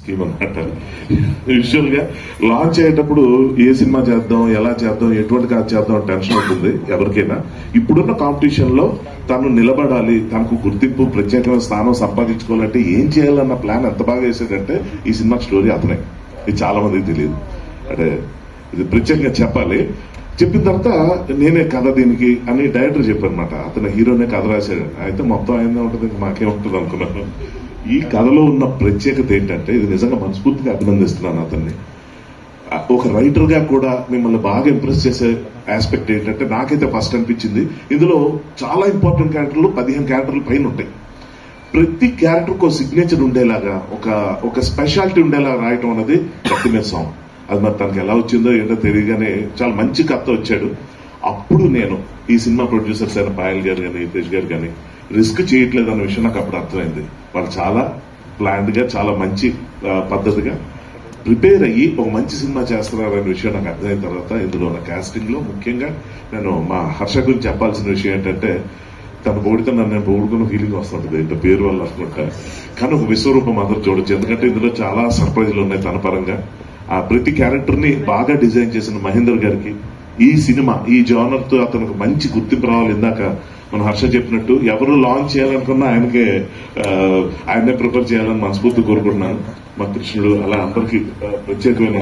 అనమాట. యూజువల్ గా లాంచ్ అయ్యేటప్పుడు ఏ సినిమా చేద్దాం, ఎలా చేద్దాం, ఎటువంటి కాదు చేద్దాం టెన్షన్ అవుతుంది ఎవరికైనా. ఇప్పుడున్న కాంపిటీషన్ లో తను నిలబడాలి, తనకు గుర్తింపు ప్రత్యేకమైన స్థానం సంపాదించుకోవాలంటే ఏం చేయాలన్న ప్లాన్ ఎంత బాగా వేసాడంటే ఈ సినిమా స్టోరీ అతనే. ఇది చాలా మందికి తెలియదు, అంటే ఇది ప్రత్యేకంగా చెప్పాలి. చెప్పిన తర్వాత నేనే కథ దీనికి అని డైరెక్టర్ చెప్పారనమాట. అతను హీరోనే కథ రాశాడు. అయితే మొత్తం ఆయనే ఉంటుంది, మాకేముంటుంది అనుకున్నాను. ఈ కథలో ఉన్న ప్రత్యేకత ఏంటంటే, ఇది నిజంగా మనస్ఫూర్తిగా అభినందిస్తున్నాను అతన్ని. ఒక రైటర్ గా కూడా మిమ్మల్ని బాగా ఇంప్రెస్ చేసే ఆస్పెక్ట్ ఏంటంటే, నాకైతే ఫస్ట్ అనిపించింది ఇందులో చాలా ఇంపార్టెంట్ క్యారెక్టర్లు 15 క్యారెక్టర్లు పైన ఉంటాయి. ప్రతి క్యారెక్టర్ ఒక సిగ్నేచర్ ఉండేలాగా, ఒక స్పెషాలిటీ ఉండేలా రాయటం అనేది గట్టిమే సాంగ్. అది మరి తనకి ఎలా వచ్చిందో ఏంటో తెలియగానే చాలా మంచి కథ వచ్చాడు. అప్పుడు నేను ఈ సినిమా ప్రొడ్యూసర్స్ అయిన పాయల్ గారు కానీ, హితేష్ గారు కానీ రిస్క్ చేయట్లేదు అన్న విషయం నాకు అప్పుడు అర్థమైంది. వాళ్ళు చాలా ప్లాన్డ్ గా, చాలా మంచి పద్ధతిగా ప్రిపేర్ అయ్యి ఒక మంచి సినిమా చేస్తున్నారనే విషయం నాకు అర్థమైన తర్వాత ఇందులో నా కాస్టింగ్ లో ముఖ్యంగా నేను మా హర్ష గురించి చెప్పాల్సిన విషయం ఏంటంటే, తను పొగిడితే నన్ను నేను పొగుడుకున్న ఫీలింగ్ వస్తుంటది ఇంత పేరు వల్ల అనుకుంటా. కానీ ఒక విశ్వరూపం అందరూ చూడొచ్చు, ఎందుకంటే ఇందులో చాలా సర్ప్రైజ్లు ఉన్నాయి తన పరంగా. ఆ ప్రతి క్యారెక్టర్ ని బాగా డిజైన్ చేసిన మహేందర్ గారికి, ఈ సినిమా ఈ జానర్ తో అతనికి మంచి గుర్తింపు రావాలి. ఇందాక మన హర్ష చెప్పినట్టు ఎవరు లాంచ్ చేయాలనుకున్నా ఆయనే ప్రిపేర్ చేయాలని మనస్ఫూర్తి కోరుకుంటున్నాను. మా కృష్ణుడు అలా అందరికి ప్రత్యేకమైన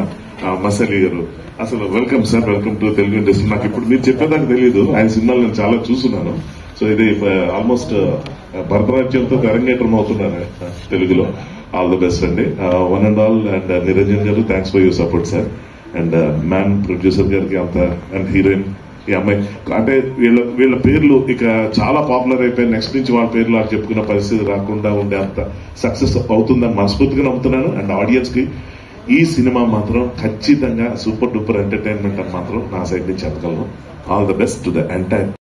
మసాలి గారు, అసలు welcome sir, welcome to Telugu industry. నాకు ఇప్పుడు మీరు చెప్పేదాకా తెలియదు, ఆయన సినిమాలు నేను చాలా చూస్తున్నాను. సో ఇది ఆల్మోస్ట్ భరతనాట్యంతో అరంగేట్రం అవుతున్నారు తెలుగులో. ఆల్ ది బెస్ట్ అండి, one and all. And Niranjan garu, thanks for your support sir. And man producer గారికి అంత, అండ్ హీరోయిన్ ఈ అమ్మాయి. అంటే వీళ్ళ పేర్లు ఇక చాలా పాపులర్ అయిపోయి నెక్స్ట్ నుంచి వాళ్ళ పేర్లు వాళ్ళు చెప్పుకున్న పరిస్థితి రాకుండా ఉండే అంత సక్సెస్ అవుతుందని మనస్ఫూర్తిగా నమ్ముతున్నాను. అండ్ ఆడియన్స్ కి ఈ సినిమా మాత్రం ఖచ్చితంగా సూపర్ డూపర్ ఎంటర్టైన్మెంట్ అని మాత్రం నా సైడ్ నుంచి చెప్పగలను. All the best to the entire